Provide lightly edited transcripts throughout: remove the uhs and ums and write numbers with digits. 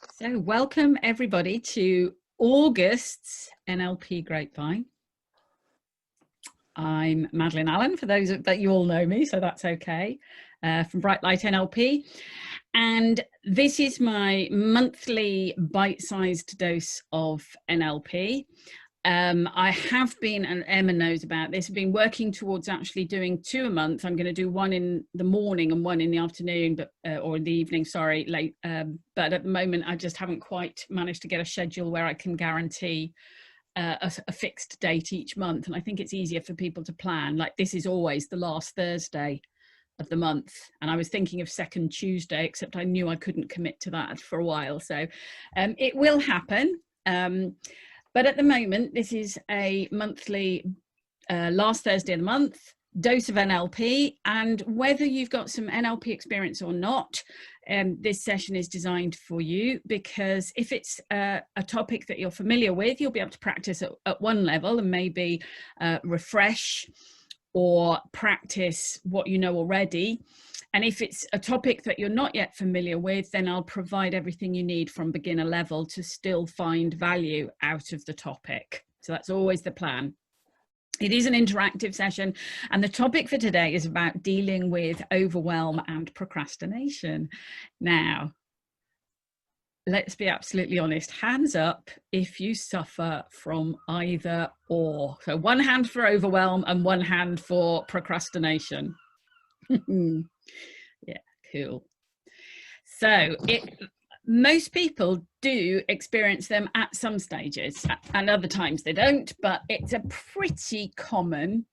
So welcome everybody to August's NLP Grapevine. I'm Madeleine Allen, for those that you all know me, so that's okay, from Bright Light NLP. And this is my monthly bite-sized dose of NLP. I have been, and Emma knows about this, I've been working towards actually doing 2 a month. I'm going to do one in the morning and one in the afternoon, but or in the evening, sorry, late. But at the moment, I just haven't quite managed to get a schedule where I can guarantee a fixed date each month. And I think it's easier for people to plan. Like, this is always the last Thursday of the month, and I was thinking of second Tuesday, except I knew I couldn't commit to that for a while. So it will happen. But at the moment, this is a monthly, last Thursday of the month, dose of NLP. And whether you've got some NLP experience or not, this session is designed for you, because if it's a topic that you're familiar with, you'll be able to practice at one level and maybe refresh or practice what you know already. And if it's a topic that you're not yet familiar with, then I'll provide everything you need from beginner level to still find value out of the topic. So that's always the plan. It is an interactive session, and the topic for today is about dealing with overwhelm and procrastination. Now, let's be absolutely honest. Hands up if you suffer from either or. So one hand for overwhelm and one hand for procrastination. Yeah, cool. So most people do experience them at some stages, and other times they don't, but it's a pretty common,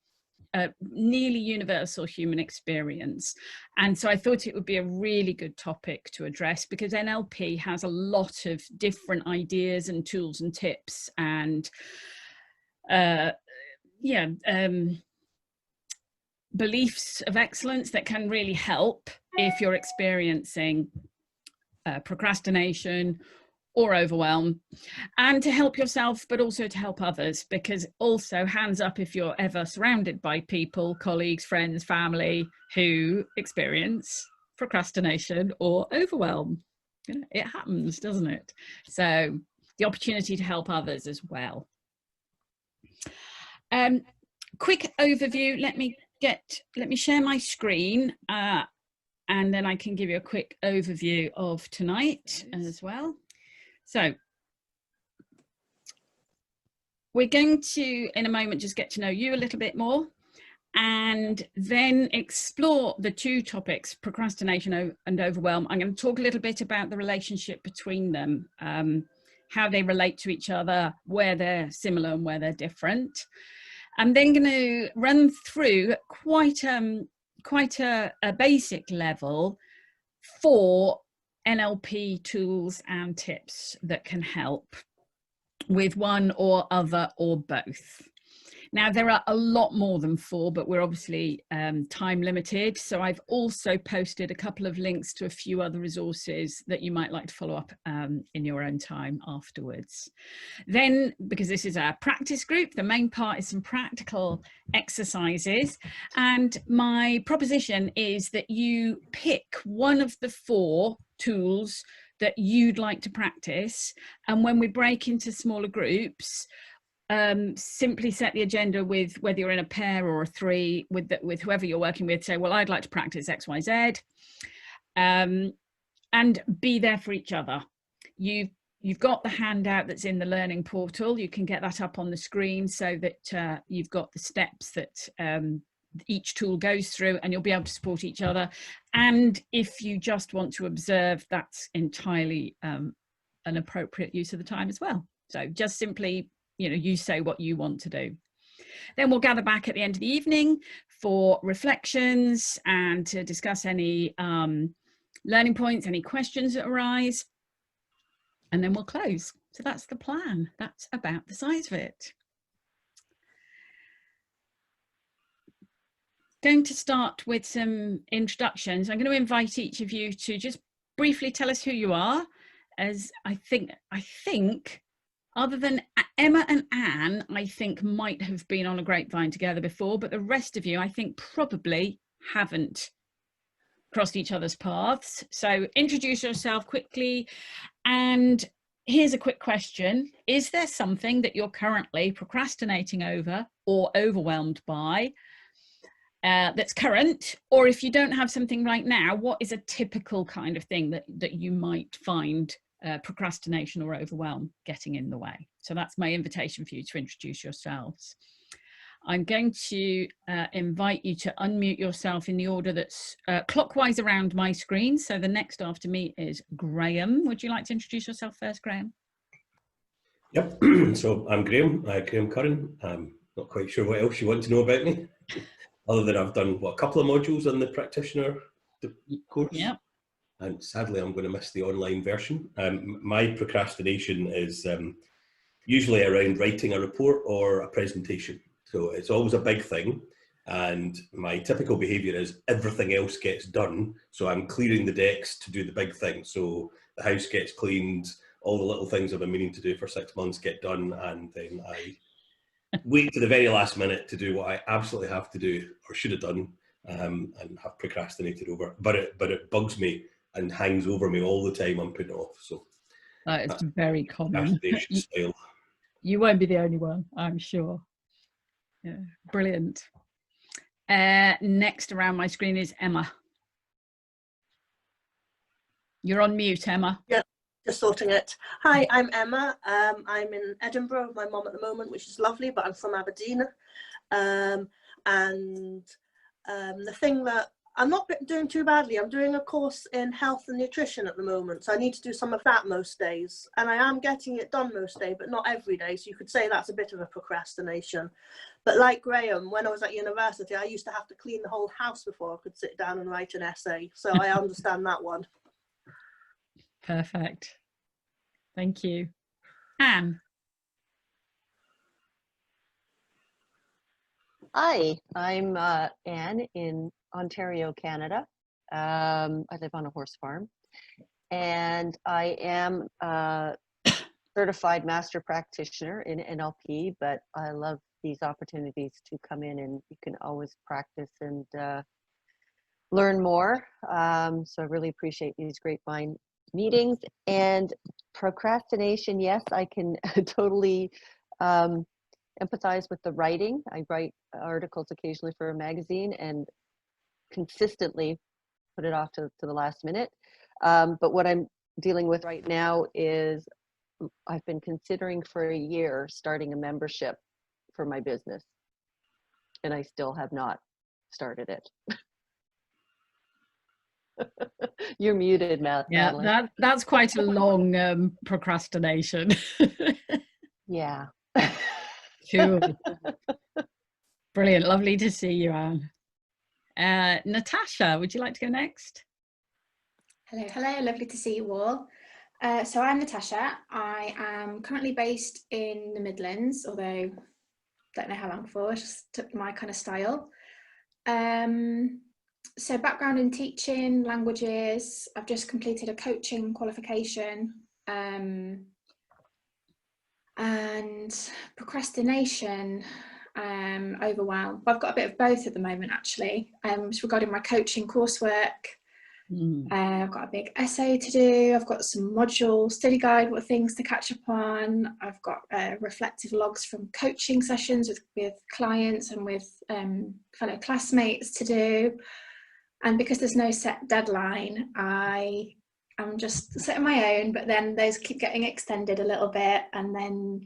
nearly universal human experience. And so I thought it would be a really good topic to address, because NLP has a lot of different ideas and tools and tips and beliefs of excellence that can really help if you're experiencing procrastination or overwhelm, and to help yourself, but also to help others. Because also, hands up if you're ever surrounded by people, colleagues, friends, family who experience procrastination or overwhelm. You know, it happens, doesn't it? So the opportunity to help others as well. Quick overview. Let me share my screen, and then I can give you a quick overview of tonight as well. So we're going to, in a moment, just get to know you a little bit more, and then explore the two topics, procrastination and overwhelm. I'm going to talk a little bit about the relationship between them, how they relate to each other, where they're similar and where they're different. I'm then going to run through quite a basic level for NLP tools and tips that can help with one or other or both. Now, there are a lot more than 4, but we're obviously time limited. So I've also posted a couple of links to a few other resources that you might like to follow up in your own time afterwards. Then, because this is our practice group, the main part is some practical exercises. And my proposition is that you pick one of the 4 tools that you'd like to practice. And when we break into smaller groups, simply set the agenda with whether you're in a pair or a 3 with whoever you're working with. Say, well, I'd like to practice XYZ, and be there for each other. You've got the handout that's in the learning portal. You can get that up on the screen so that you've got the steps that each tool goes through, and you'll be able to support each other. And if you just want to observe, that's entirely an appropriate use of the time as well. So just simply, you say what you want to do. Then we'll gather back at the end of the evening for reflections and to discuss any learning points, any questions that arise, and then we'll close. So that's the plan. That's about the size of it. Going to start with some introductions. I'm going to invite each of you to just briefly tell us who you are, as I think other than Emma and Anne, I think might have been on a grapevine together before, but the rest of you, I think, probably haven't crossed each other's paths. So introduce yourself quickly. And here's a quick question. Is there something that you're currently procrastinating over or overwhelmed by that's current? Or if you don't have something right now, what is a typical kind of thing that you might find procrastination or overwhelm getting in the way? So that's my invitation for you to introduce yourselves. I'm going to invite you to unmute yourself in the order that's clockwise around my screen. So the next after me is Graham. Would you like to introduce yourself first, Graham? Yep. So I'm Graham, Graham Curran. I'm not quite sure what else you want to know about me, other than I've done a couple of modules on the practitioner course. Yep. And sadly, I'm going to miss the online version. My procrastination is usually around writing a report or a presentation. So it's always a big thing. And my typical behavior is everything else gets done. So I'm clearing the decks to do the big thing. So the house gets cleaned, all the little things I've been meaning to do for 6 months get done. And then I wait to the very last minute to do what I absolutely have to do or should have done, and have procrastinated over. But it bugs me and hangs over me all the time. I'm putting it off. So it's very common. Style. You won't be the only one, I'm sure. Yeah, brilliant. Next around my screen is Emma. You're on mute, Emma. Yeah, just sorting it. Hi, I'm Emma. I'm in Edinburgh with my mum at the moment, which is lovely, but I'm from Aberdeen. The thing that I'm not doing too badly, I'm doing a course in health and nutrition at the moment, so I need to do some of that most days, and I am getting it done most days, but not every day, so you could say that's a bit of a procrastination. But like Graham, when I was at university, I used to have to clean the whole house before I could sit down and write an essay, so I understand that one. Perfect. Thank you. Anne. Hi, I'm Anne in Ontario, Canada. I live on a horse farm, and I am a certified master practitioner in NLP, but I love these opportunities to come in, and you can always practice and learn more. So I really appreciate these great mind meetings. And procrastination, yes, I can totally empathize with the writing. I write articles occasionally for a magazine and consistently put it off to the last minute. But what I'm dealing with right now is I've been considering for a year starting a membership for my business, and I still have not started it. You're muted, Madeleine. Yeah, that's quite a long procrastination. Yeah. Cool. Brilliant. Lovely to see you, Anne. Natasha, would you like to go next? Hello, lovely to see you all. So I'm Natasha. I am currently based in the Midlands, although don't know how long for, just took my kind of style. So background in teaching, languages. I've just completed a coaching qualification. And procrastination, overwhelm. I've got a bit of both at the moment, actually. It's regarding my coaching coursework. I've got a big essay to do. I've got some module study guide, what things to catch up on. I've got reflective logs from coaching sessions with clients and with fellow classmates to do. And because there's no set deadline, I'm just setting my own, but then those keep getting extended a little bit, and then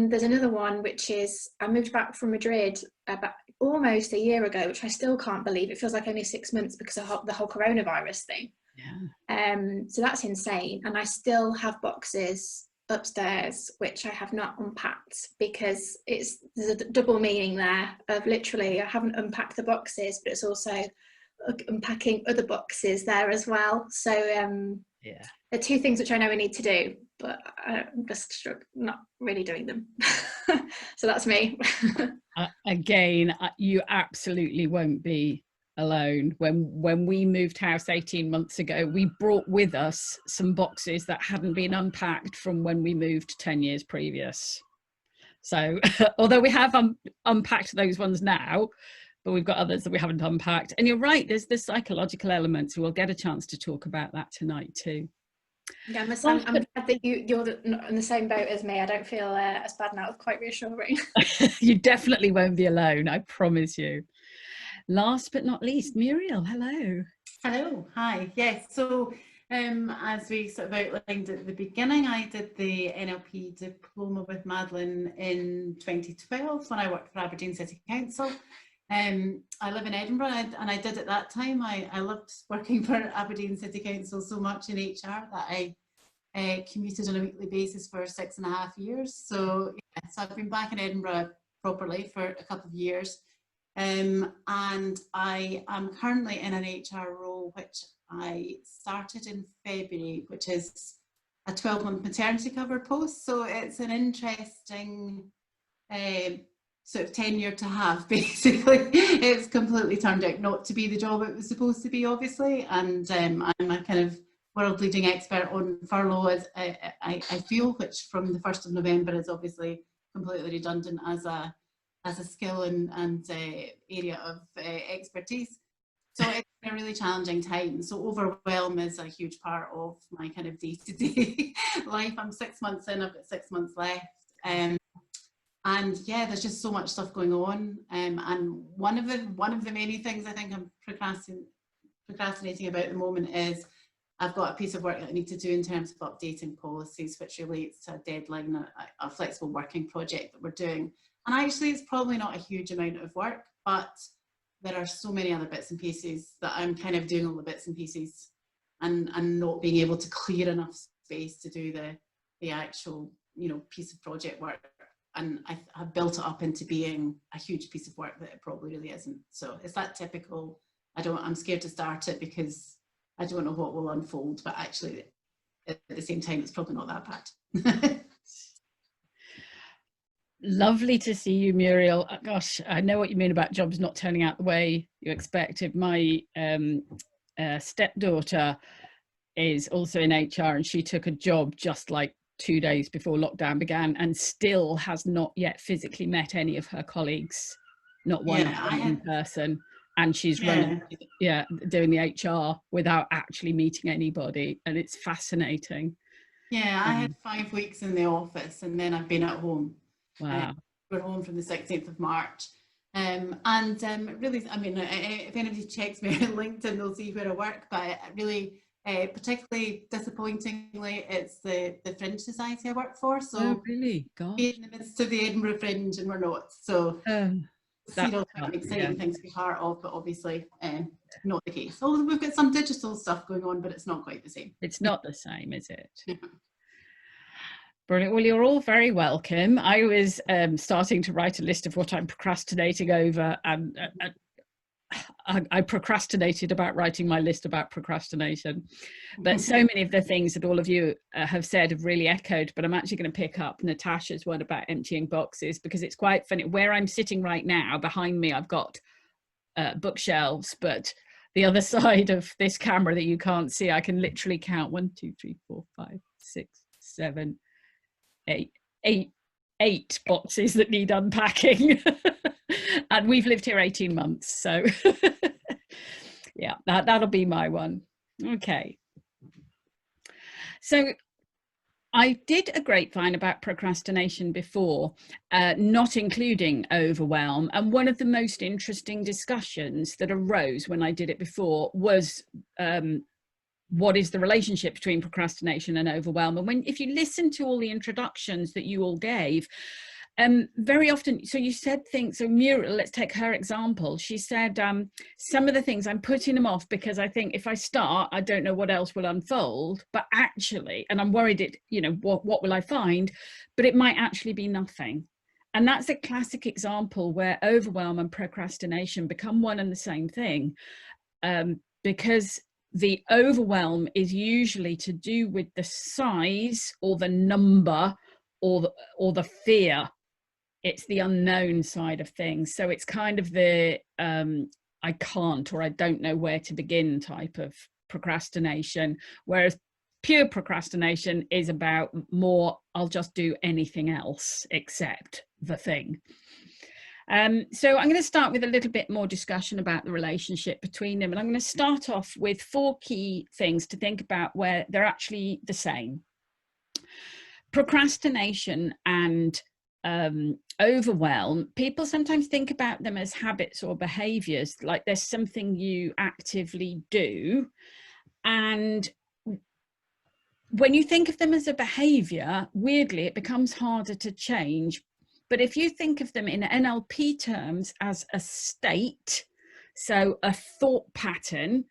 there's another one, which is I moved back from Madrid about almost a year ago, which I still can't believe. It feels like only 6 months because of the whole coronavirus thing. Yeah. So that's insane, and I still have boxes upstairs which I have not unpacked, because there's a double meaning there of literally I haven't unpacked the boxes, but it's also unpacking other boxes there as well. So yeah, there are two things which I know I need to do, but I'm just not really doing them. So that's me. Again, you absolutely won't be alone. When we moved house 18 months ago, we brought with us some boxes that hadn't been unpacked from when we moved 10 years previous. So although we have unpacked those ones now, but we've got others that we haven't unpacked. And you're right, there's the psychological elements. We'll get a chance to talk about that tonight too. Yeah, I'm glad that you're not in the same boat as me. I don't feel as bad now. It's quite reassuring. You definitely won't be alone, I promise you. Last but not least, Muriel, hello. Hello, hi. Yes, so as we sort of outlined at the beginning, I did the NLP diploma with Madeleine in 2012 when I worked for Aberdeen City Council. I live in Edinburgh, and I did at that time. I loved working for Aberdeen City Council so much in HR that I commuted on a weekly basis for 6.5 years. So, yeah, so I've been back in Edinburgh properly for a couple of years. And I am currently in an HR role which I started in February, which is a 12-month maternity cover post. So it's an interesting sort of tenure to have, basically. It's completely turned out not to be the job it was supposed to be, obviously. And I'm a kind of world-leading expert on furlough, as I feel, which from the 1st of November is obviously completely redundant as a skill and area of expertise. So it's a really challenging time. So overwhelm is a huge part of my kind of day-to-day life. I'm 6 months in, I've got 6 months left. And yeah, there's just so much stuff going on. And one of the many things I think I'm procrastinating about at the moment is I've got a piece of work that I need to do in terms of updating policies, which relates to a deadline, a flexible working project that we're doing. And actually, it's probably not a huge amount of work, but there are so many other bits and pieces that I'm kind of doing all the bits and pieces and not being able to clear enough space to do the actual, piece of project work. And I have built it up into being a huge piece of work that it probably really isn't. So it's that typical, I'm scared to start it because I don't know what will unfold, but actually at the same time, it's probably not that bad. Lovely to see you, Muriel. Gosh, I know what you mean about jobs not turning out the way you expected. My stepdaughter is also in HR, and she took a job just like 2 days before lockdown began and still has not yet physically met any of her colleagues, not one in person. And she's running, doing the HR without actually meeting anybody. And it's fascinating. Yeah, I had 5 weeks in the office and then I've been at home. Wow. We're home from the 16th of March. Really, I mean, if anybody checks me on LinkedIn, they'll see where I work, but really, particularly disappointingly, it's the Fringe Society I work for. So really? God. We're in the midst of the Edinburgh Fringe and we're not. So quite an exciting thing to be part of, but obviously not the case. Although we've got some digital stuff going on, but it's not quite the same. It's not the same, is it? Brilliant. Well, you're all very welcome. I was starting to write a list of what I'm procrastinating over, and I procrastinated about writing my list about procrastination. But so many of the things that all of you have said have really echoed, but I'm actually going to pick up Natasha's one about emptying boxes, because it's quite funny. Where I'm sitting right now, behind me, I've got bookshelves, but the other side of this camera that you can't see, I can literally count 1, 2, 3, 4, 5, 6, 7, 8 boxes that need unpacking. And we've lived here 18 months, so yeah, that'll be my one. Okay, so I did a grapevine about procrastination before, not including overwhelm, and one of the most interesting discussions that arose when I did it before was what is the relationship between procrastination and overwhelm? And if you listen to all the introductions that you all gave, very often, so you said things, so Muriel, let's take her example. She said, some of the things I'm putting them off because I think if I start, I don't know what else will unfold, but actually, and I'm worried what will I find, but it might actually be nothing. And that's a classic example where overwhelm and procrastination become one and the same thing, because the overwhelm is usually to do with the size or the number or the fear. It's the unknown side of things. So it's kind of the I can't, or I don't know where to begin type of procrastination. Whereas pure procrastination is about more, I'll just do anything else except the thing. So I'm going to start with a little bit more discussion about the relationship between them. And I'm going to start off with 4 key things to think about where they're actually the same. Procrastination and overwhelm, people sometimes think about them as habits or behaviors, like there's something you actively do. And when you think of them as a behavior, weirdly, it becomes harder to change. But if you think of them in NLP terms as a state, so a thought pattern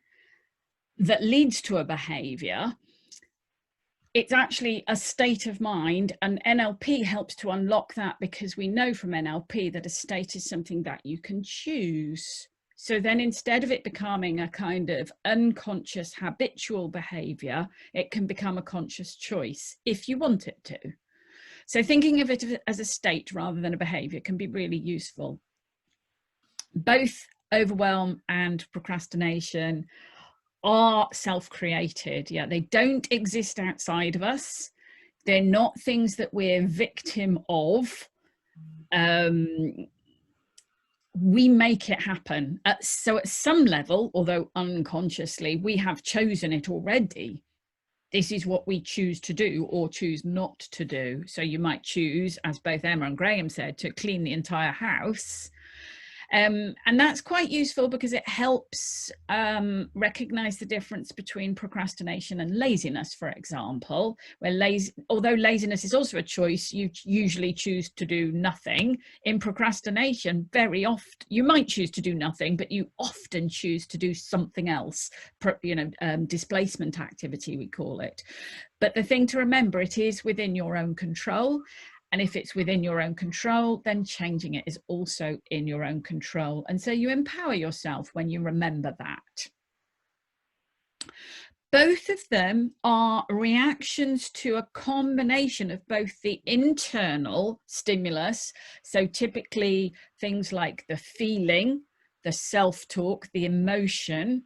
that leads to a behavior, it's actually a state of mind, and NLP helps to unlock that, because we know from NLP that a state is something that you can choose. So then instead of it becoming a kind of unconscious habitual behavior, it can become a conscious choice if you want it to. So thinking of it as a state rather than a behavior can be really useful. Both overwhelm and procrastination are self-created. Yeah, they don't exist outside of us. They're not things that we're victim of. We make it happen. So at some level, although unconsciously, we have chosen it already. This is what we choose to do or choose not to do. So you might choose, as both Emma and Graham said, to clean the entire house. And that's quite useful because it helps recognize the difference between procrastination and laziness, for example, where although laziness is also a choice, you usually choose to do nothing. In procrastination, very often, you might choose to do nothing, but you often choose to do something else, displacement activity, we call it. But the thing to remember, it is within your own control. And if it's within your own control, then changing it is also in your own control. And so you empower yourself when you remember that. Both of them are reactions to a combination of both the internal stimulus, so typically things like the feeling, the self-talk, the emotion,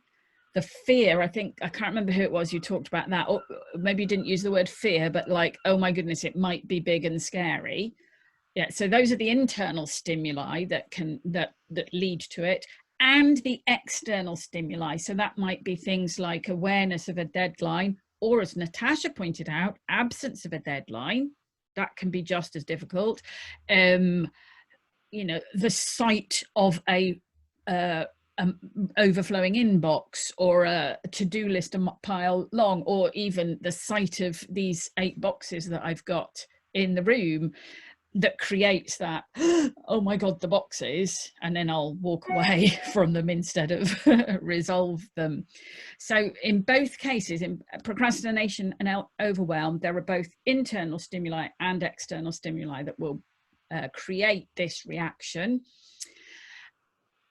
the fear. I can't remember who it was who talked about that, or maybe you didn't use the word fear, but like, oh my goodness, it might be big and scary. Yeah, so those are the internal stimuli that lead to it, and the external stimuli. So that might be things like awareness of a deadline, or as Natasha pointed out, absence of a deadline. That can be just as difficult. The sight of a overflowing inbox, or a to-do list a pile long, or even the sight of these 8 boxes that I've got in the room, that creates that, oh my God, the boxes, and then I'll walk away from them instead of resolve them. So in both cases, in procrastination and overwhelm, there are both internal stimuli and external stimuli that will create this reaction.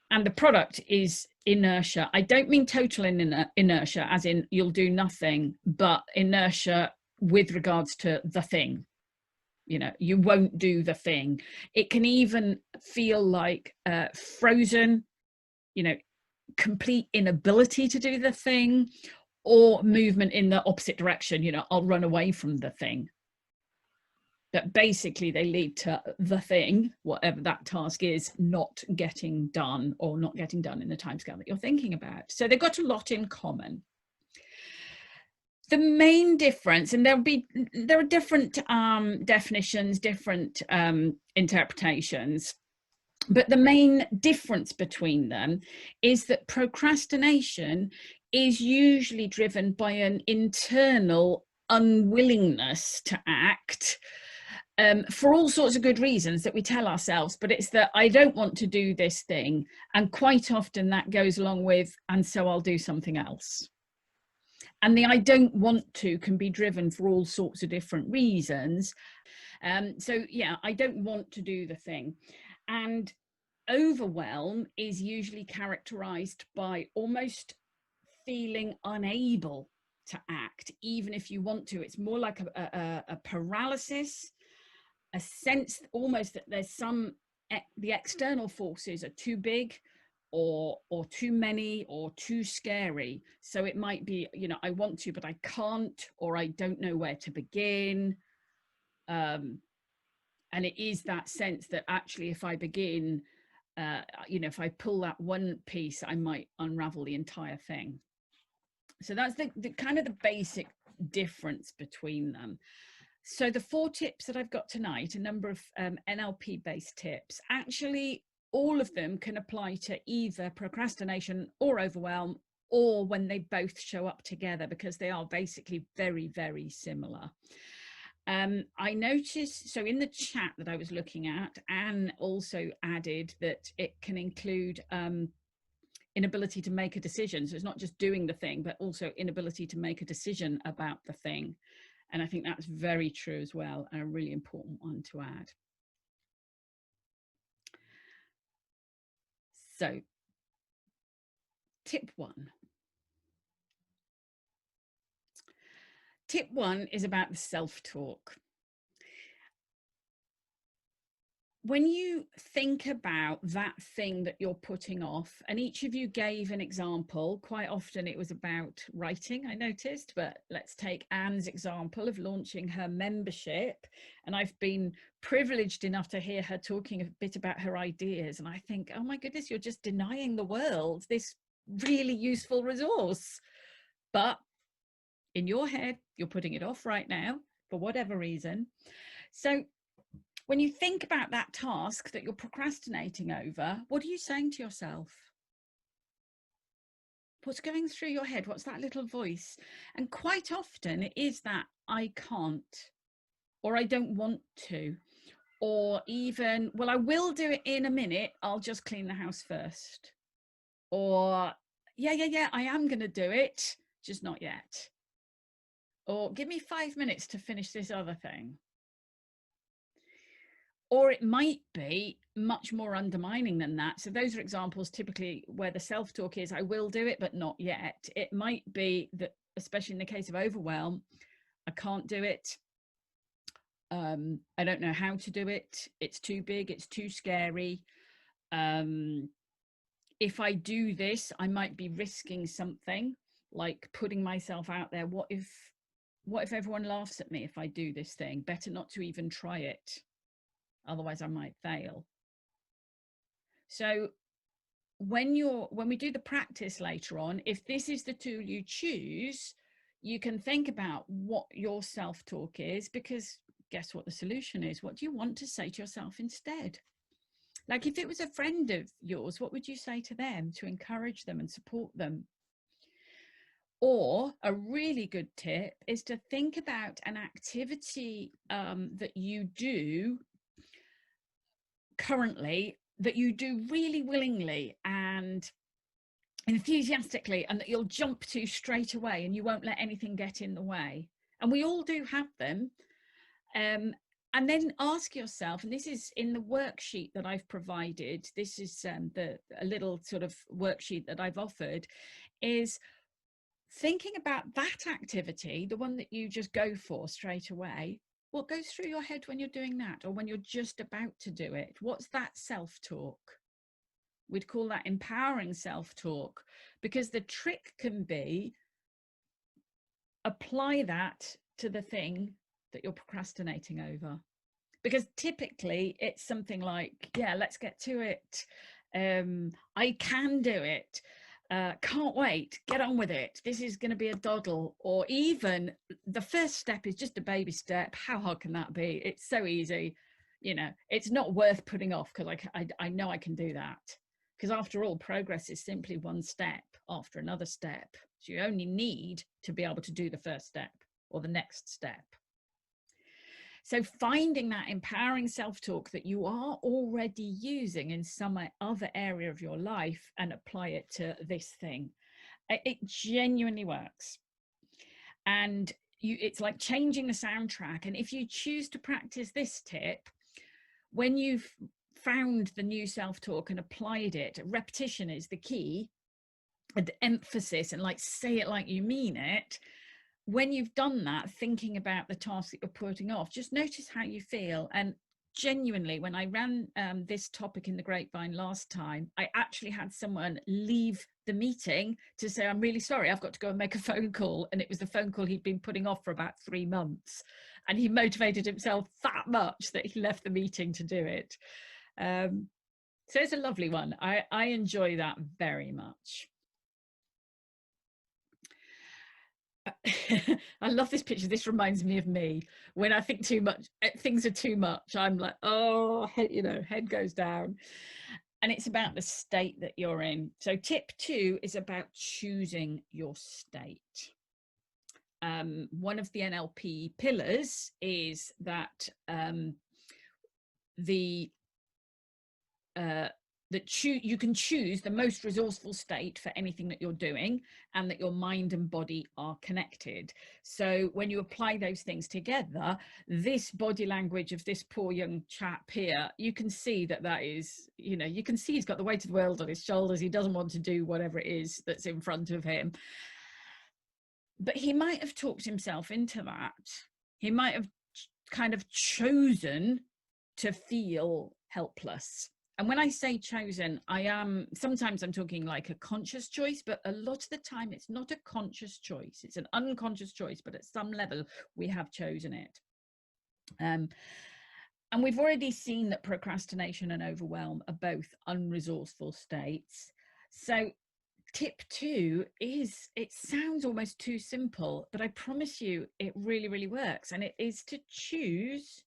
And the product is inertia. I don't mean total inertia, as in you'll do nothing, but inertia with regards to the thing. You won't do the thing. It can even feel like frozen, complete inability to do the thing, or movement in the opposite direction. I'll run away from the thing. That basically they lead to the thing, whatever that task is, not getting done, or not getting done in the timescale that you're thinking about. So they've got a lot in common. The main difference, and there are different definitions, different interpretations, but the main difference between them is that procrastination is usually driven by an internal unwillingness to act, for all sorts of good reasons that we tell ourselves, but it's that I don't want to do this thing, and quite often that goes along with, and so I'll do something else. And the I don't want to can be driven for all sorts of different reasons. So yeah, I don't want to do the thing. And overwhelm is usually characterized by almost feeling unable to act, even if you want to. It's more like a paralysis, a sense almost that there's the external forces are too big, or too many, or too scary. So it might be, I want to, but I can't, or I don't know where to begin. And it is that sense that actually, if I begin, you know, if I pull that one piece, I might unravel the entire thing. So that's the kind of the basic difference between them. So the 4 tips that I've got tonight, a number of NLP based tips, actually all of them can apply to either procrastination or overwhelm, or when they both show up together, because they are basically very, very similar. I noticed, so in the chat that I was looking at, Anne also added that it can include inability to make a decision. So it's not just doing the thing, but also inability to make a decision about the thing. And I think that's very true as well, and a really important one to add. So, tip 1. Tip 1 is about the self-talk. When you think about that thing that you're putting off, and each of you gave an example, quite often it was about writing, I noticed, but let's take Anne's example of launching her membership. And I've been privileged enough to hear her talking a bit about her ideas. And I think, oh my goodness, you're just denying the world this really useful resource. But in your head, you're putting it off right now for whatever reason. So when you think about that task that you're procrastinating over, what are you saying to yourself? What's going through your head? What's that little voice? And quite often it is that I can't, or I don't want to, or even, well, I will do it in a minute. I'll just clean the house first. Or, yeah, I am going to do it, just not yet. Or give me 5 minutes to finish this other thing. Or it might be much more undermining than that. So those are examples typically where the self-talk is, I will do it, but not yet. It might be that, especially in the case of overwhelm, I can't do it. I don't know how to do it. It's too big. It's too scary. If I do this, I might be risking something, like putting myself out there. What if everyone laughs at me if I do this thing? Better not to even try it. Otherwise I might fail. So when we do the practice later on, if this is the tool you choose, you can think about what your self-talk is, because guess what the solution is? What do you want to say to yourself instead? Like if it was a friend of yours, what would you say to them to encourage them and support them? Or a really good tip is to think about an activity that you do currently, that you do really willingly and enthusiastically, and that you'll jump to straight away, and you won't let anything get in the way. And we all do have them. And then ask yourself, and this is in the worksheet that I've provided, this is a little sort of worksheet that I've offered, is thinking about that activity, the one that you just go for straight away. What goes through your head when you're doing that, or when you're just about to do it? What's that self-talk? We'd call that empowering self-talk, because the trick can be apply that to the thing that you're procrastinating over. Because typically it's something like, yeah, let's get to it. I can do it. Can't wait, get on with it. This is going to be a doddle. Or even the first step is just a baby step. How hard can that be? It's so easy. You know, it's not worth putting off, because I know I can do that. Because after all, progress is simply one step after another step. So you only need to be able to do the first step or the next step. So finding that empowering self-talk that you are already using in some other area of your life and apply it to this thing. It genuinely works. And it's like changing the soundtrack. And if you choose to practice this tip, when you've found the new self-talk and applied it, repetition is the key, and emphasis, and like say it like you mean it. When you've done that, thinking about the task that you're putting off, just notice how you feel. And genuinely, when I ran this topic in the Grapevine last time, I actually had someone leave the meeting to say, I'm really sorry, I've got to go and make a phone call. And it was the phone call he'd been putting off for about 3 months. And he motivated himself that much that he left the meeting to do it. So it's a lovely one. I enjoy that very much. I love this picture. This reminds me of me when I think too much, things are too much. I'm like, oh, head goes down. And it's about the state that you're in. So tip 2 is about choosing your state. One of the NLP pillars is that you can choose the most resourceful state for anything that you're doing, and that your mind and body are connected. So when you apply those things together, this body language of this poor young chap here, you can see that is, you can see he's got the weight of the world on his shoulders. He doesn't want to do whatever it is that's in front of him. But he might have talked himself into that. He might have kind of chosen to feel helpless. And when I say chosen, sometimes I'm talking like a conscious choice, but a lot of the time it's not a conscious choice. It's an unconscious choice, but at some level we have chosen it. And we've already seen that procrastination and overwhelm are both unresourceful states. So tip 2 is, it sounds almost too simple, but I promise you it really, really works. And it is to choose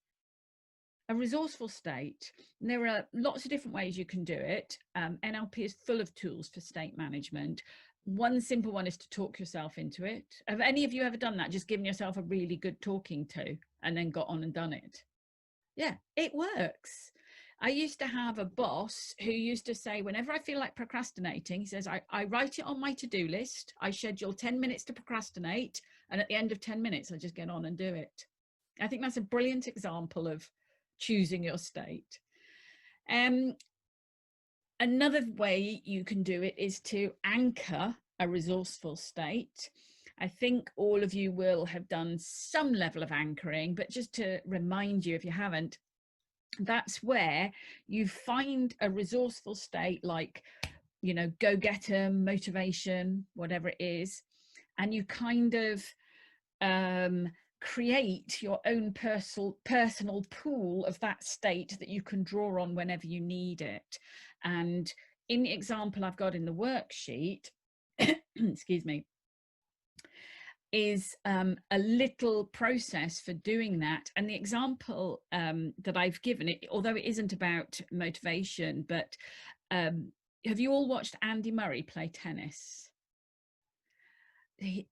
a resourceful state. And there are lots of different ways you can do it. NLP is full of tools for state management. One simple one is to talk yourself into it. Have any of you ever done that? Just given yourself a really good talking to and then got on and done it? Yeah, it works. I used to have a boss who used to say, whenever I feel like procrastinating, he says, I write it on my to-do list. I schedule 10 minutes to procrastinate. And at the end of 10 minutes, I just get on and do it. I think that's a brilliant example of choosing your state. Another way you can do it is to anchor a resourceful state. I think all of you will have done some level of anchoring, but just to remind you, if you haven't, that's where you find a resourceful state like, go-getter, motivation, whatever it is, and you kind of create your own personal pool of that state that you can draw on whenever you need it. And in the example I've got in the worksheet, excuse me, is a little process for doing that. And the example that I've given it, although it isn't about motivation, but have you all watched Andy Murray play tennis?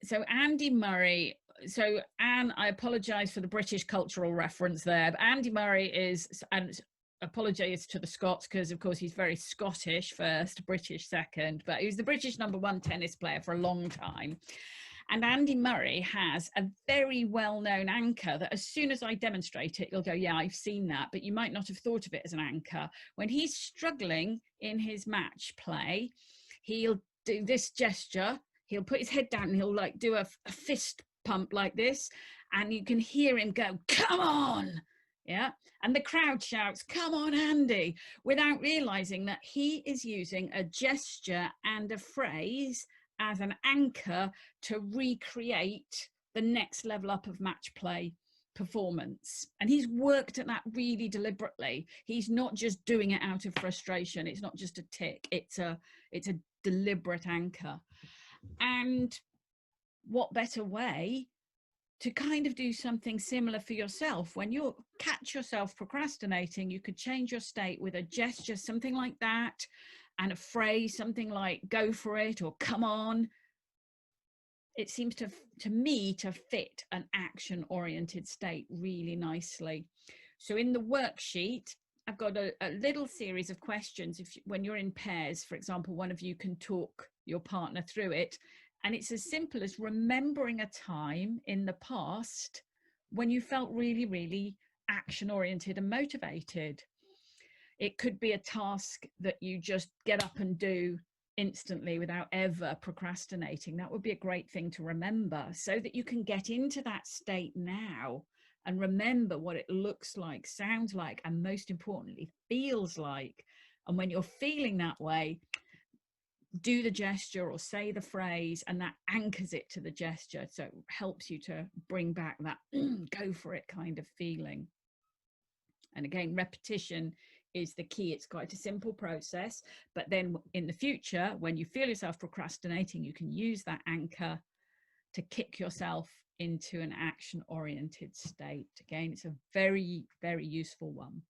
So Andy Murray, so Anne, I apologize for the British cultural reference there, but Andy Murray is, and apologies to the Scots, because of course he's very Scottish first, British second, but he was the British #1 tennis player for a long time. And Andy Murray has a very well-known anchor that as soon as I demonstrate it, you'll go, yeah, I've seen that, but you might not have thought of it as an anchor. When he's struggling in his match play, he'll do this gesture. He'll put his head down and he'll like do a fist pump like this. And you can hear him go, come on. Yeah. And the crowd shouts, come on, Andy, without realizing that he is using a gesture and a phrase as an anchor to recreate the next level up of match play performance. And he's worked at that really deliberately. He's not just doing it out of frustration. It's not just a tick. It's a deliberate anchor. And what better way to kind of do something similar for yourself? When you catch yourself procrastinating, you could change your state with a gesture, something like that, and a phrase, something like go for it or come on. It seems to me to fit an action-oriented state really nicely. So in the worksheet, I've got a little series of questions. When you're in pairs, for example, one of you can talk your partner through it. And it's as simple as remembering a time in the past when you felt really, really action-oriented and motivated. It could be a task that you just get up and do instantly without ever procrastinating. That would be a great thing to remember, so that you can get into that state now and remember what it looks like, sounds like, and most importantly, feels like. And when you're feeling that way, do the gesture or say the phrase, and that anchors it to the gesture. So it helps you to bring back that go for it kind of feeling. And again, repetition is the key. It's quite a simple process, but then in the future, when you feel yourself procrastinating, you can use that anchor to kick yourself into an action-oriented state. Again, it's a very, very useful one.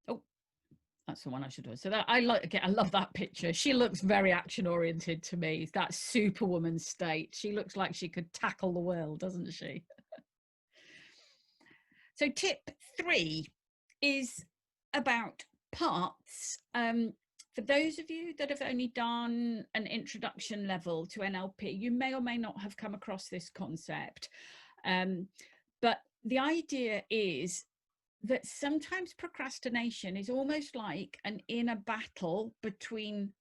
Oh, that's the one I should do. So that I love that picture. She looks very action-oriented to me. That superwoman state. She looks like she could tackle the world, doesn't she? So tip 3 is about parts. For those of you that have only done an introduction level to NLP, you may or may not have come across this concept. But the idea is that sometimes procrastination is almost like an inner battle between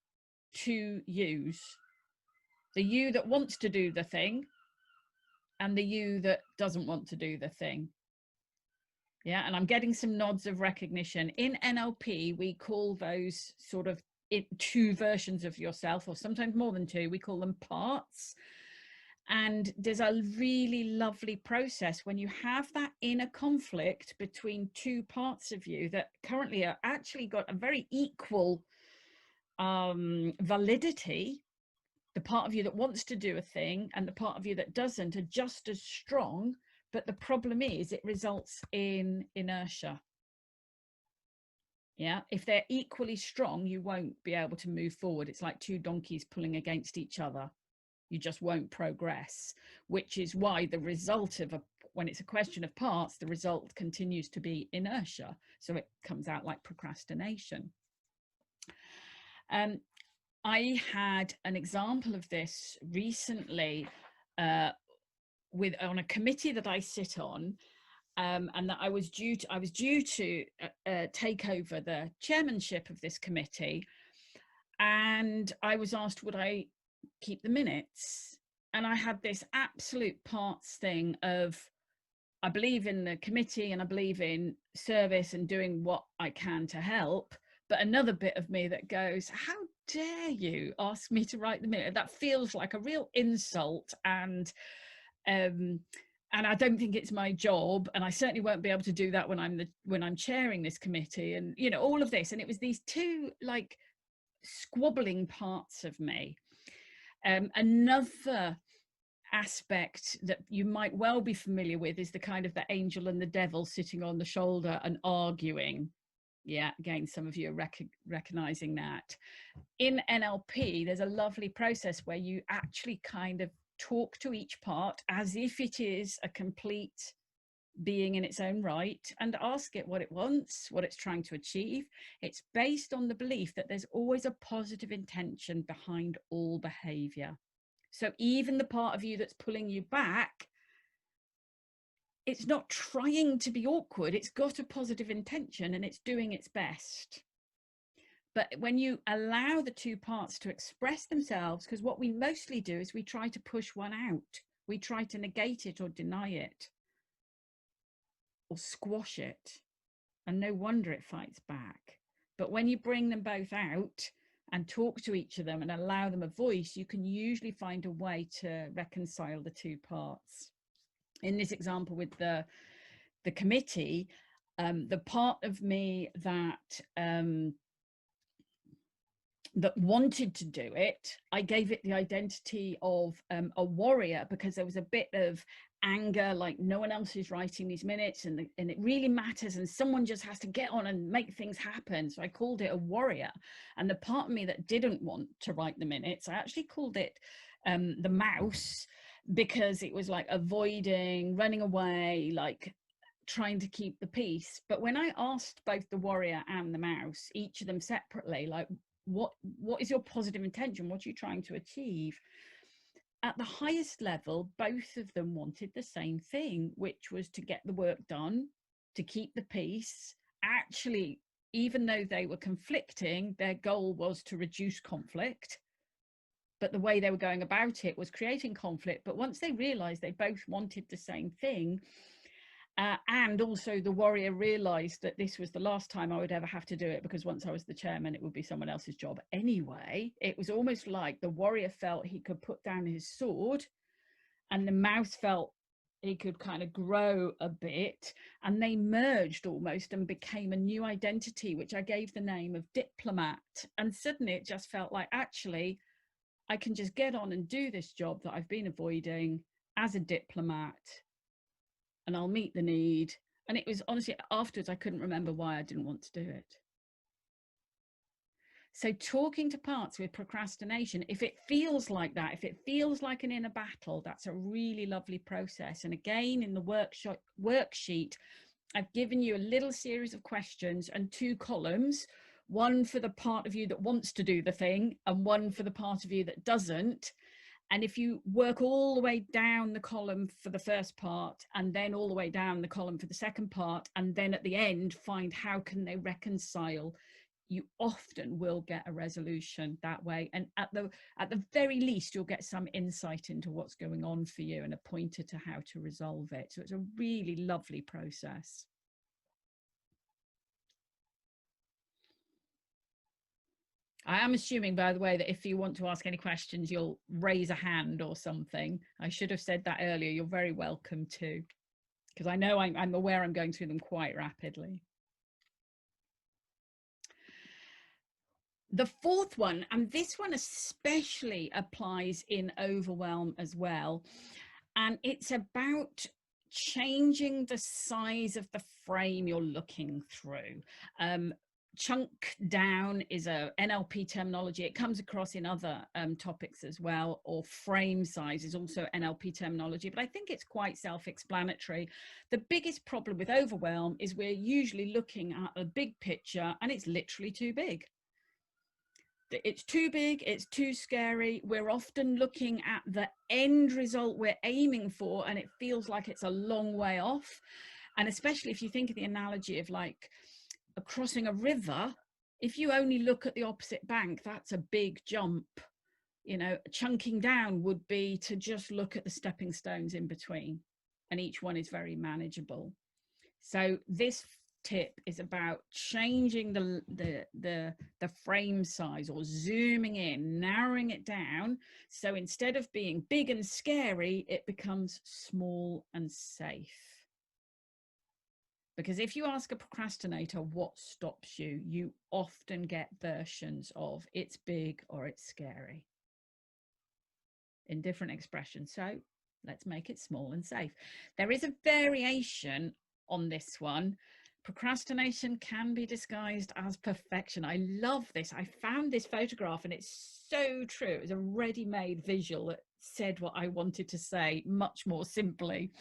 two yous. The you that wants to do the thing and the you that doesn't want to do the thing. Yeah, and I'm getting some nods of recognition. In NLP, we call those sort of two versions of yourself, or sometimes more than two. We call them parts. And there's a really lovely process when you have that inner conflict between two parts of you that currently are actually got a very equal validity. The part of you that wants to do a thing and the part of you that doesn't are just as strong. But the problem is it results in inertia. Yeah, if they're equally strong, you won't be able to move forward. It's like two donkeys pulling against each other. You just won't progress, which is why the result of when it's a question of parts, the result continues to be inertia. So it comes out like procrastination. I had an example of this recently on a committee that I sit on, and that I was due to take over the chairmanship of this committee, and I was asked would I keep the minutes, and I had this absolute parts thing of I believe in the committee and I believe in service and doing what I can to help, but another bit of me that goes, how dare you ask me to write the minute? That feels like a real insult, and I don't think it's my job, and I certainly won't be able to do that when I'm chairing this committee, and you know, all of this. And it was these two like squabbling parts of me. Another aspect that you might well be familiar with is the kind of the angel and the devil sitting on the shoulder and arguing. Yeah, again, some of you are recognizing that. In NLP, there's a lovely process where you actually kind of talk to each part as if it is a complete being in its own right, and ask it what it wants, what it's trying to achieve. It's based on the belief that there's always a positive intention behind all behavior. So even the part of you that's pulling you back, it's not trying to be awkward, it's got a positive intention and it's doing its best. But when you allow the two parts to express themselves, because what we mostly do is we try to push one out, we try to negate it or deny it or squash it, and no wonder it fights back. But when you bring them both out and talk to each of them and allow them a voice, you can usually find a way to reconcile the two parts. In this example with the committee, the part of me that wanted to do it, I gave it the identity of a warrior, because there was a bit of anger, like no one else is writing these minutes and it really matters and someone just has to get on and make things happen. So I called it a warrior. And the part of me that didn't want to write the minutes, I actually called it the mouse, because it was like avoiding, running away, like trying to keep the peace. But when I asked both the warrior and the mouse, each of them separately, like what is your positive intention, what are you trying to achieve? At the highest level, both of them wanted the same thing, which was to get the work done, to keep the peace. Actually, even though they were conflicting, their goal was to reduce conflict. But the way they were going about it was creating conflict. But once they realized they both wanted the same thing, and also the warrior realized that this was the last time I would ever have to do it, because once I was the chairman, it would be someone else's job anyway. It was almost like the warrior felt he could put down his sword and the mouse felt he could kind of grow a bit, and they merged almost and became a new identity, which I gave the name of diplomat. And suddenly it just felt like, actually, I can just get on and do this job that I've been avoiding as a diplomat, and I'll meet the need. And it was honestly, afterwards, I couldn't remember why I didn't want to do it. So talking to parts with procrastination, if it feels like that, if it feels like an inner battle, that's a really lovely process. And again, in the worksheet, I've given you a little series of questions and 2 columns, one for the part of you that wants to do the thing and one for the part of you that doesn't. And if you work all the way down the column for the first part, and then all the way down the column for the second part, and then at the end find how can they reconcile, you often will get a resolution that way. And at the very least, you'll get some insight into what's going on for you and a pointer to how to resolve it. So it's a really lovely process. I am assuming, by the way, that if you want to ask any questions, you'll raise a hand or something. I should have said that earlier. You're very welcome to, because I know I'm aware I'm going through them quite rapidly. The 4th one, and this one especially applies in overwhelm as well, and it's about changing the size of the frame you're looking through. Chunk down is a NLP terminology. It comes across in other topics as well, or frame size is also NLP terminology, but I think it's quite self-explanatory. The biggest problem with overwhelm is we're usually looking at a big picture and it's literally too big. It's too big, it's too scary. We're often looking at the end result we're aiming for, and it feels like it's a long way off. And especially if you think of the analogy of like crossing a river, if you only look at the opposite bank, that's a big jump. You know, chunking down would be to just look at the stepping stones in between, and each one is very manageable. So this tip is about changing the frame size, or zooming in, narrowing it down, so instead of being big and scary, it becomes small and safe. Because if you ask a procrastinator what stops you, you often get versions of it's big or it's scary in different expressions. So let's make it small and safe. There is a variation on this one. Procrastination can be disguised as perfection. I love this. I found this photograph and it's so true. It was a ready-made visual that said what I wanted to say much more simply.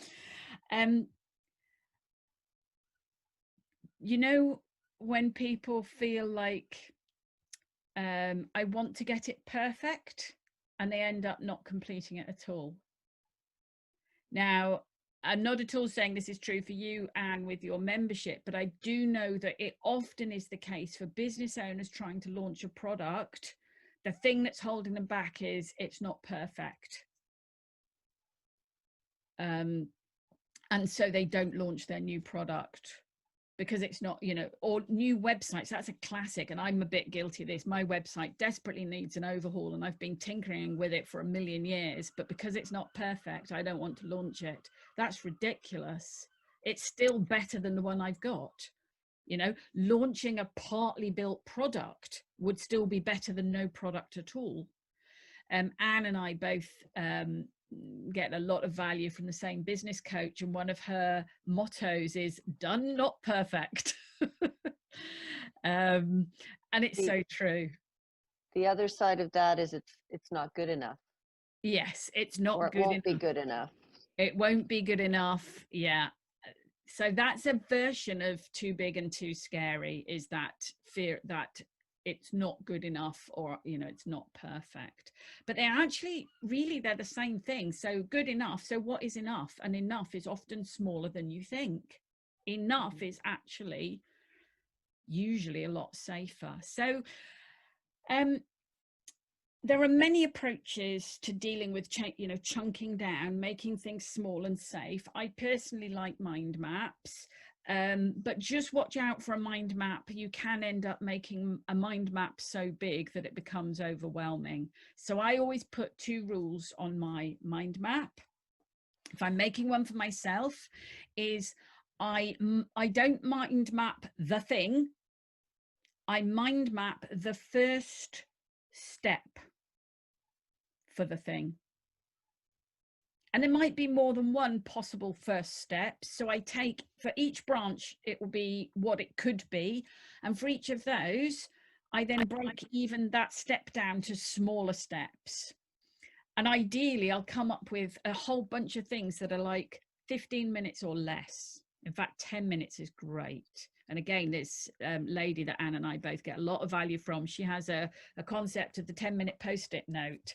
You know, when people feel like I want to get it perfect, and they end up not completing it at all. Now, I'm not at all saying this is true for you and with your membership, but I do know that it often is the case for business owners trying to launch a product. The thing that's holding them back is it's not perfect. And so they don't launch their new product because it's not, you know, or new websites. That's a classic. And I'm a bit guilty of this. My website desperately needs an overhaul and I've been tinkering with it for a million years, but because it's not perfect, I don't want to launch it. That's ridiculous. It's still better than the one I've got. You know, launching a partly built product would still be better than no product at all. Anne and I both get a lot of value from the same business coach, and one of her mottos is done not perfect. And it's so true. The other side of that is it's not good enough. Yes, it's not or good it won't enough. be good enough. It won't be good enough. Yeah. So that's a version of too big and too scary, is that fear that it's not good enough, or, you know, it's not perfect. But they're actually really, they're the same thing. So good enough. So what is enough? And enough is often smaller than you think. Enough is actually usually a lot safer. So there are many approaches to dealing with, you know, chunking down, making things small and safe. I personally like mind maps. But just watch out for a mind map. You can end up making a mind map so big that it becomes overwhelming. So I always put 2 rules on my mind map. if I'm making one for myself, is I don't mind map the thing. I mind map the first step for the thing. And there might be more than one possible first step. So I take, for each branch, it will be what it could be. And for each of those, I then break even that step down to smaller steps. And ideally, I'll come up with a whole bunch of things that are like 15 minutes or less. In fact, 10 minutes is great. And again, this lady that Anne and I both get a lot of value from, she has a concept of the 10-minute post-it note.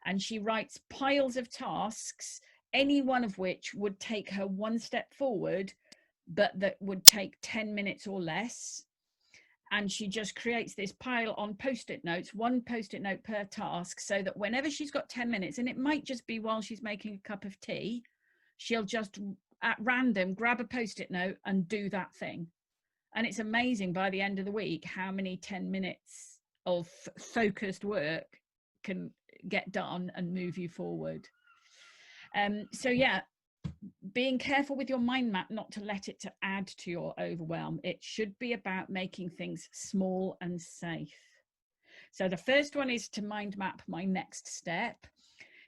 And she writes piles of tasks, any one of which would take her one step forward, but that would take 10 minutes or less. And she just creates this pile on post-it notes, one post-it note per task, so that whenever she's got 10 minutes, and it might just be while she's making a cup of tea, she'll just at random grab a post-it note and do that thing. And it's amazing by the end of the week how many 10 minutes of focused work can get done and move you forward. So yeah, being careful with your mind map not to let it to add to your overwhelm. It should be about making things small and safe. So the first one is to mind map my next step.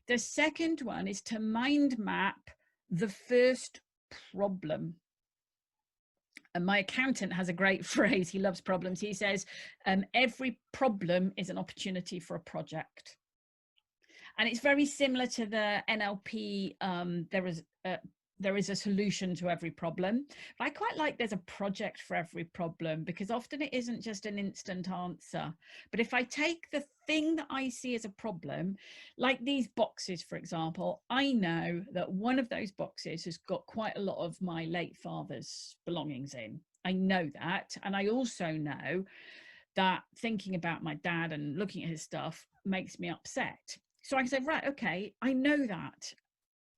The second one is to mind map the first problem. And my accountant has a great phrase. He loves problems. He says, every problem is an opportunity for a project. And it's very similar to the NLP. There is a solution to every problem. But I quite like there's a project for every problem, because often it isn't just an instant answer. But if I take the thing that I see as a problem, like these boxes, for example, I know that one of those boxes has got quite a lot of my late father's belongings in. I know that. And I also know that thinking about my dad and looking at his stuff makes me upset. So I can say, right, okay, I know that.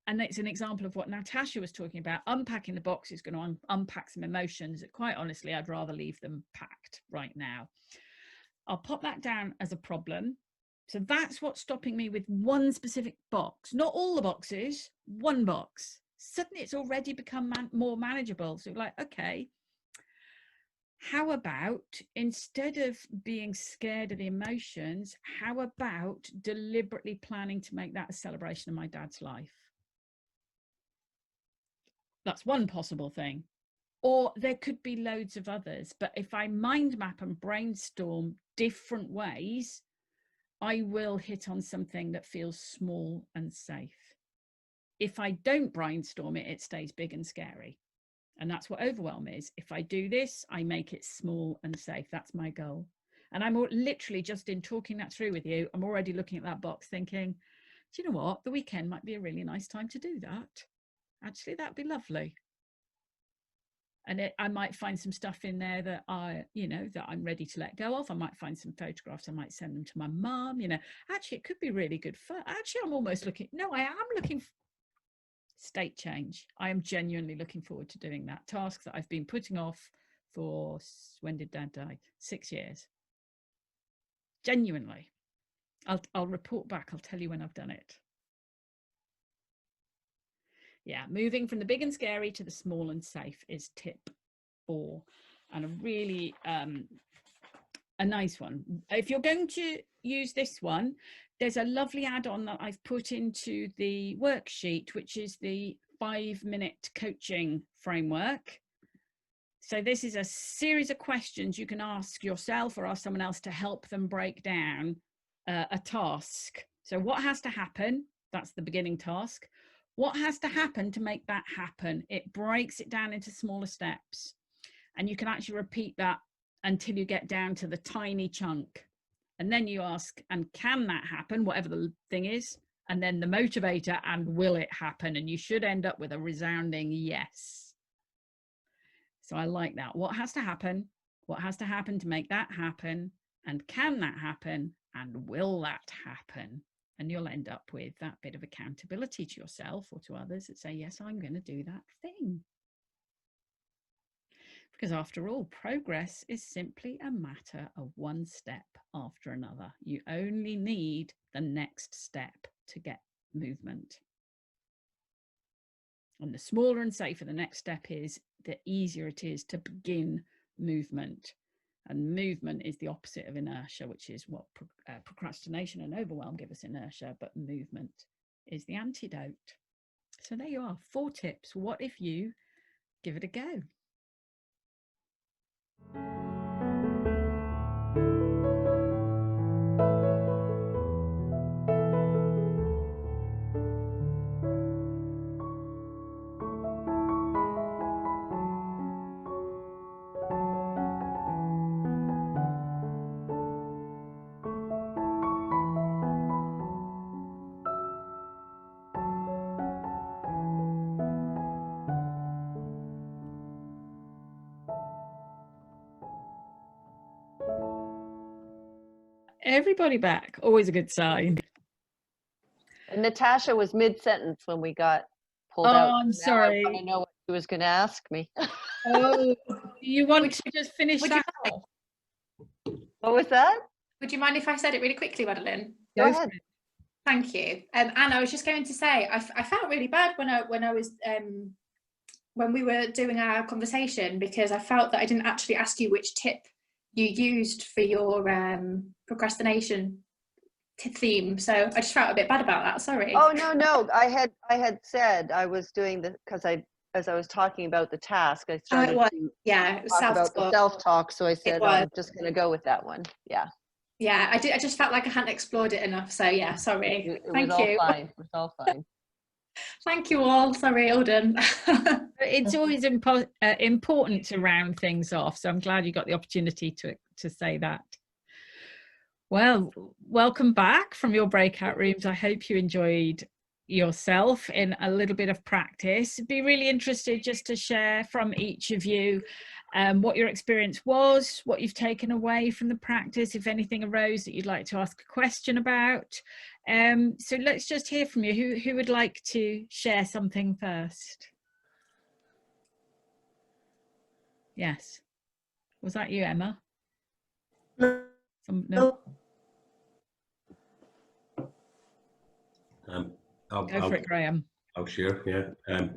And it's an example of what Natasha was talking about. Unpacking the box is going to unpack some emotions that, quite honestly, I'd rather leave them packed right now. I'll pop that down as a problem. So that's what's stopping me with one specific box, not all the boxes, one box. Suddenly it's already become more manageable. So like, okay, how about, instead of being scared of the emotions, how about deliberately planning to make that a celebration of my dad's life? That's one possible thing. Or there could be loads of others. But if I mind map and brainstorm different ways, I will hit on something that feels small and safe. If I don't brainstorm it, it stays big and scary. And that's what overwhelm is. If I do this, I make it small and safe. That's my goal. And I'm literally, just in talking that through with you, I'm already looking at that box thinking, do you know what? The weekend might be a really nice time to do that. Actually, that'd be lovely. And I might find some stuff in there that that I'm ready to let go of. I might find some photographs. I might send them to my mum. Actually, it could be really good fun. Actually, I'm almost looking. No, I am looking. State change. I am genuinely looking forward to doing that task that I've been putting off for, when did Dad die? 6 years. Genuinely. I'll report back. I'll tell you when I've done it. Yeah, moving from the big and scary to the small and safe is tip 4, and a really a nice one. If you're going to use this one, there's a lovely add-on that I've put into the worksheet, which is the 5-minute coaching framework. So this is a series of questions you can ask yourself or ask someone else to help them break down a task. So what has to happen? That's the beginning task. What has to happen to make that happen? It breaks it down into smaller steps. And you can actually repeat that until you get down to the tiny chunk. And then you ask, and can that happen, whatever the thing is? And then the motivator, and will it happen? And you should end up with a resounding yes. So I like that. What has to happen? What has to happen to make that happen? And can that happen? And will that happen? And you'll end up with that bit of accountability to yourself or to others that say, yes, I'm going to do that thing. Because after all, progress is simply a matter of one step after another. You only need the next step to get movement. And the smaller and safer the next step is, the easier it is to begin movement. And movement is the opposite of inertia, which is what procrastination and overwhelm give us, inertia, but movement is the antidote. So there you are, 4 tips. What if you give it a go? Everybody back, always a good sign. And Natasha was mid-sentence when we got pulled out. Oh, I'm Now sorry. I want to know what she was going to ask me. Oh, you want to just finish that off? What was that? Would you mind if I said it really quickly, Madeleine? Go ahead. Thank you. And I was just going to say, I felt really bad when we were doing our conversation, because I felt that I didn't actually ask you which tip you used for your procrastination theme. So I just felt a bit bad about that. Sorry. Oh, no. I had said I was doing the, because as I was talking about the task, I started to it was talk about the self-talk. So I said I'm just going to go with that one. Yeah. Yeah, I did. I just felt like I hadn't explored it enough. So yeah, sorry. Thank you. All fine. It was all fine. Thank you all. Sorry, all done. It's always important to round things off. So I'm glad you got the opportunity to say that. Well, welcome back from your breakout rooms. I hope you enjoyed yourself in a little bit of practice. Be really interested just to share from each of you what your experience was, what you've taken away from the practice, if anything arose that you'd like to ask a question about. So let's just hear from you. Who would like to share something first? Yes. Was that you, Emma? No. No. Go for it, Graham. I'll share. Yeah.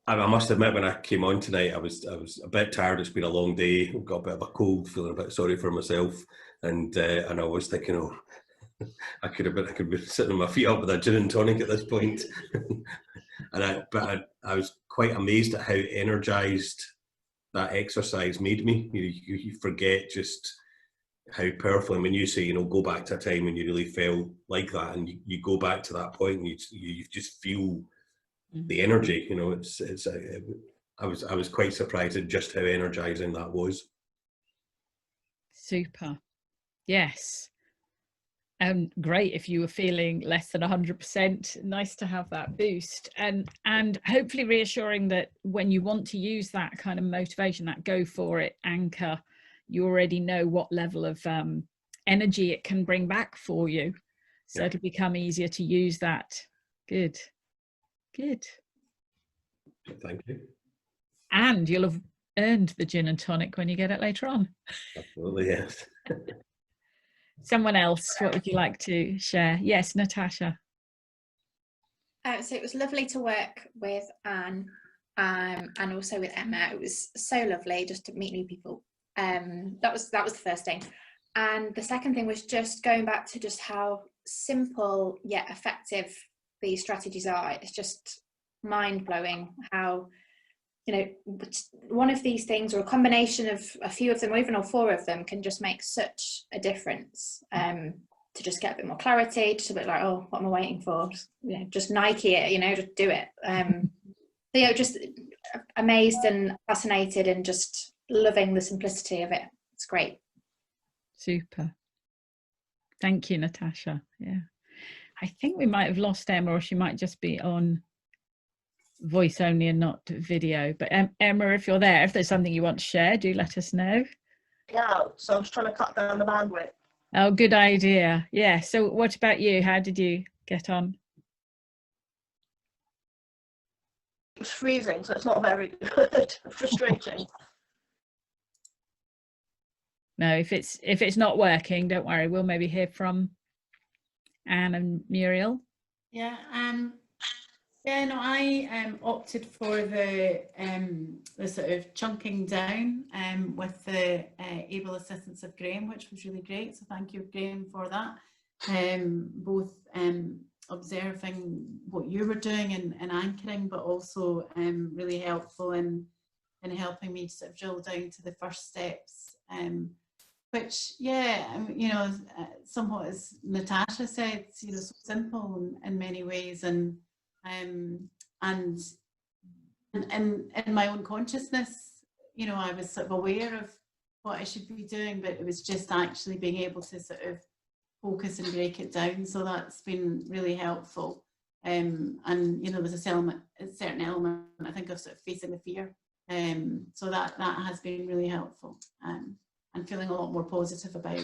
I must admit, when I came on tonight, I was a bit tired. It's been a long day. I've got a bit of a cold, feeling a bit sorry for myself, and I was thinking, oh, I could be sitting on my feet up with a gin and tonic at this point. But I was quite amazed at how energized that exercise made me. You forget just how powerful. And when you say, go back to a time when you really felt like that, and you go back to that point, and you just feel the energy. I was quite surprised at just how energizing that was. Super. Yes. Great if you were feeling less than 100%. Nice to have that boost, and hopefully reassuring that when you want to use that kind of motivation, that go for it anchor, you already know what level of energy it can bring back for you, so it'll become easier to use that. Good. Thank you. And you'll have earned the gin and tonic when you get it later on. Absolutely, yes. Someone else, what would you like to share? Yes, Natasha. So it was lovely to work with Anne and also with Emma. It was so lovely just to meet new people. That was the first thing. And the second thing was just going back to just how simple yet effective these strategies are. It's just mind-blowing how, one of these things, or a combination of a few of them, or even all 4 of them, can just make such a difference. To just get a bit more clarity, just a bit like, oh, what am I waiting for? Just Nike it, just do it. So just amazed and fascinated and just loving the simplicity of it. It's great. Super. Thank you, Natasha. Yeah. I think we might have lost Emma, or she might just be on voice only and not video. But Emma, if you're there, if there's something you want to share, do let us know. Yeah, so I was trying to cut down the bandwidth. Oh, good idea. Yeah. So what about you? How did you get on? It's freezing, so it's not very good. Frustrating. No, if it's not working, don't worry. We'll maybe hear from Anne and Muriel. Yeah. Yeah, no, I opted for the sort of chunking down with the able assistance of Graham, which was really great. So thank you, Graham, for that. Both observing what you were doing and anchoring, but also really helpful in helping me to sort of drill down to the first steps. Which, yeah, you know, somewhat as Natasha said, you know, so simple in many ways, and in my own consciousness, you know, I was sort of aware of what I should be doing, but it was just actually being able to sort of focus and break it down. So that's been really helpful. And you know, there's a certain element, I think, of sort of facing the fear. So that has been really helpful. And feeling a lot more positive about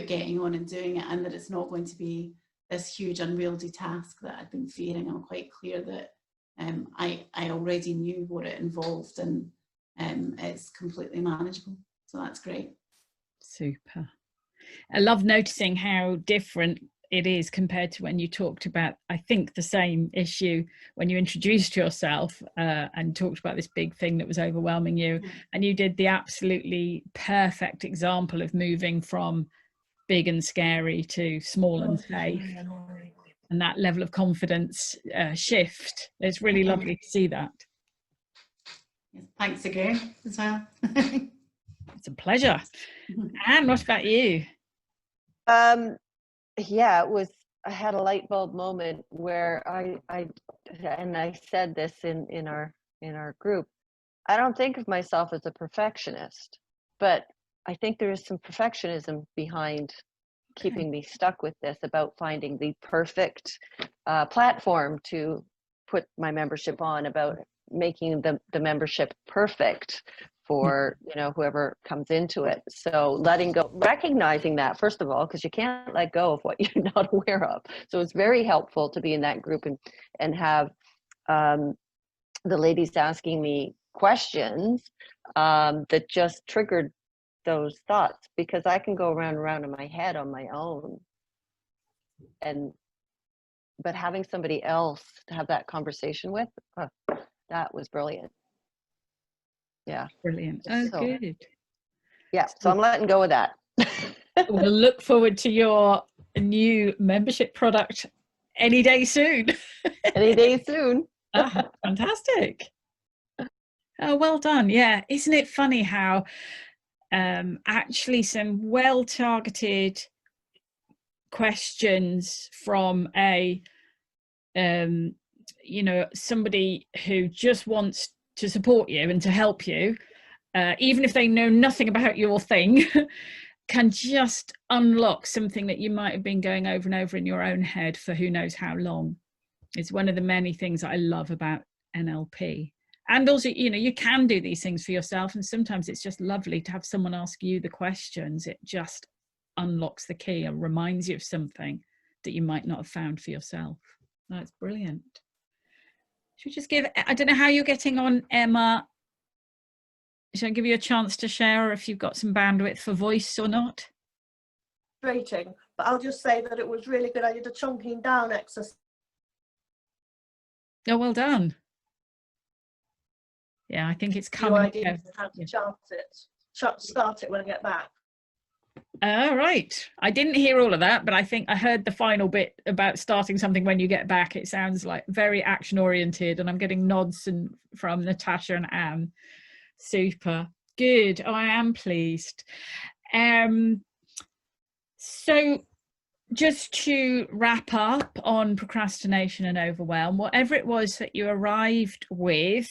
getting on and doing it, and that it's not going to be this huge unwieldy task that I'd been fearing. I'm quite clear that I already knew what it involved, and it's completely manageable. So that's great. Super. I love noticing how different it is compared to when you talked about, I think, the same issue when you introduced yourself and talked about this big thing that was overwhelming you. And you did the absolutely perfect example of moving from big and scary to small and safe, and that level of confidence shift. It's really lovely to see that. Yes, thanks again as well. It's a pleasure. Anne, what about you? Yeah, I had a light bulb moment where I said this in our group. I don't think of myself as a perfectionist, but I think there is some perfectionism behind keeping me stuck with this, about finding the perfect platform to put my membership on, about making the membership perfect for, you know, whoever comes into it. So letting go, recognizing that, first of all, because you can't let go of what you're not aware of. So it's very helpful to be in that group and have the ladies asking me questions that just triggered those thoughts, because I can go around and around in my head on my own, but having somebody else to have that conversation with, that was brilliant. Yeah, brilliant. Oh, so good. Yeah, so I'm letting go of that. We'll look forward to your new membership product any day soon. Any day soon. Fantastic. Oh, well done. Yeah, isn't it funny how actually some well-targeted questions from you know, somebody who just wants to support you and to help you, even if they know nothing about your thing, can just unlock something that you might have been going over and over in your own head for who knows how long. It's one of the many things that I love about NLP. And also, you know, you can do these things for yourself, and sometimes it's just lovely to have someone ask you the questions. It just unlocks the key and reminds you of something that you might not have found for yourself. That's brilliant. Should we just give, I don't know how you're getting on, Emma. Should I give you a chance to share, or if you've got some bandwidth for voice or not? Rating, but I'll just say that it was really good. I did a chunking down exercise. Oh, well done. Yeah, I think it's coming. Your idea of how to start it when I get back. All right. I didn't hear all of that, but I think I heard the final bit about starting something when you get back. It sounds like very action oriented, and I'm getting nods from Natasha and Anne. Super. Good. Oh, I am pleased. So just to wrap up on procrastination and overwhelm, whatever it was that you arrived with,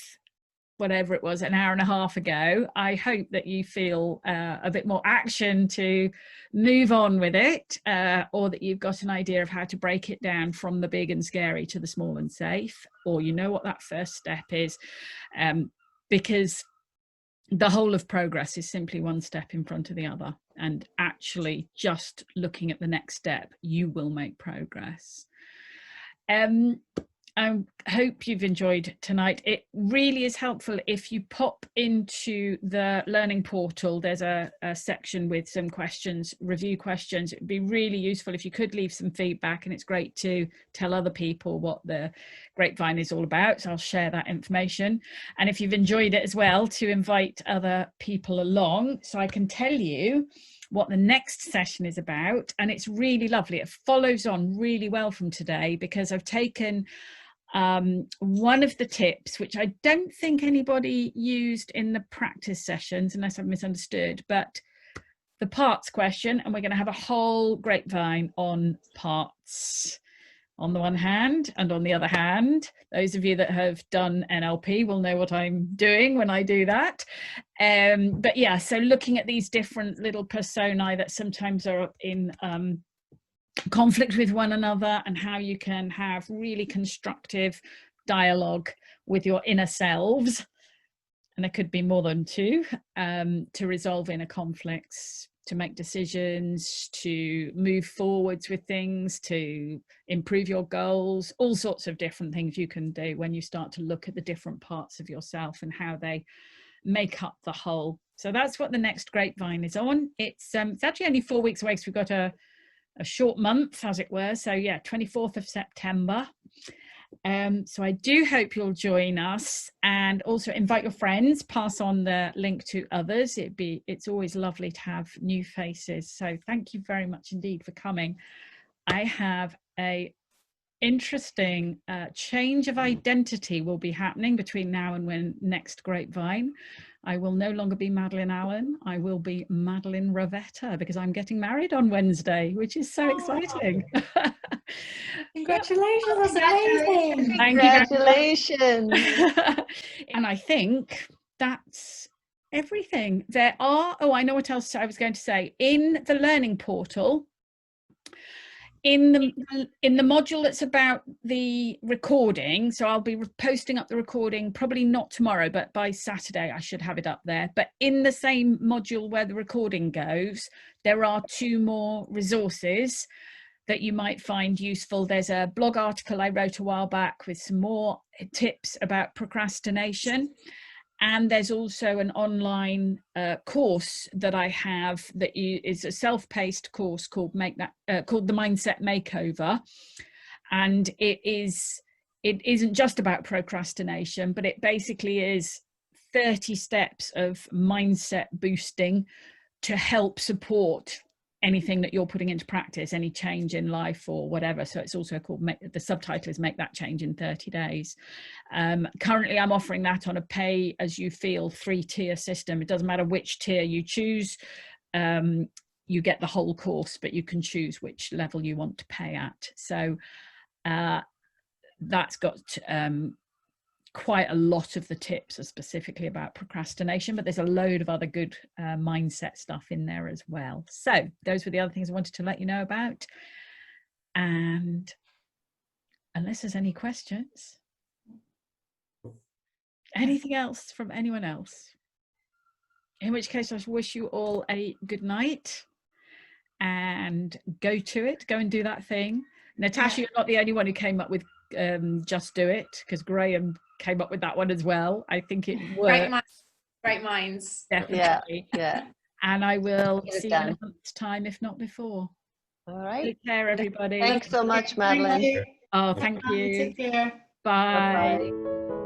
whatever it was, an hour and a half ago, I hope that you feel a bit more action to move on with it, or that you've got an idea of how to break it down from the big and scary to the small and safe, or you know what that first step is, because the whole of progress is simply one step in front of the other, and actually just looking at the next step, you will make progress. I hope you've enjoyed tonight. It really is helpful if you pop into the learning portal. There's a section with some questions, review questions. It'd be really useful if you could leave some feedback, and it's great to tell other people what the Grapevine is all about. So I'll share that information. And if you've enjoyed it as well, to invite other people along, so I can tell you what the next session is about. And it's really lovely. It follows on really well from today, because I've taken one of the tips, which I don't think anybody used in the practice sessions, unless I've misunderstood, but the parts question, and we're going to have a whole grapevine on parts on the one hand, and on the other hand, those of you that have done NLP will know what I'm doing when I do that. But yeah, so looking at these different little personae that sometimes are in conflict with one another, and how you can have really constructive dialogue with your inner selves, and there could be more than two, to resolve inner conflicts, to make decisions, to move forwards with things, to improve your goals, all sorts of different things you can do when you start to look at the different parts of yourself and how they make up the whole. So that's what the next grapevine is on. It's actually only 4 weeks away, because we've got a short month, as it were. So yeah, 24th of September. So I do hope you'll join us, and also invite your friends, pass on the link to others. It's always lovely to have new faces. So thank you very much indeed for coming. I have a interesting change of identity will be happening between now and when next grapevine. I will no longer be Madeleine Allen. I will be Madeleine Ravetta, because I'm getting married on Wednesday, which is so exciting. Congratulations, that's amazing. Congratulations. And I think that's everything. There are, oh, I know what else I was going to say. In the learning portal, in the module that's about the recording, so I'll be posting up the recording, probably not tomorrow, but by Saturday I should have it up there. But in the same module where the recording goes, there are 2 more resources that you might find useful. There's a blog article I wrote a while back with some more tips about procrastination. And there's also an online course that I have that is a self-paced course called called the Mindset Makeover. And it isn't just about procrastination, but it basically is 30 steps of mindset boosting to help support anything that you're putting into practice, any change in life or whatever. So it's also called, the subtitle is Make That Change in 30 Days. Currently I'm offering that on a pay as you feel 3-tier system. It doesn't matter which tier you choose, you get the whole course, but you can choose which level you want to pay at. So that's got quite a lot of the tips are specifically about procrastination, but there's a load of other good mindset stuff in there as well. So those were the other things I wanted to let you know about. And unless there's any questions, anything else from anyone else? In which case I wish you all a good night, and go to it, go and do that thing. Natasha, you're not the only one who came up with Just Do It, because Graham came up with that one as well. I think it works. Great minds. Definitely. Yeah. And I will see you in a month's time, if not before. All right. Take care, everybody. Thanks so much, Madeleine. Oh, thank you. Take care. Bye. Bye-bye.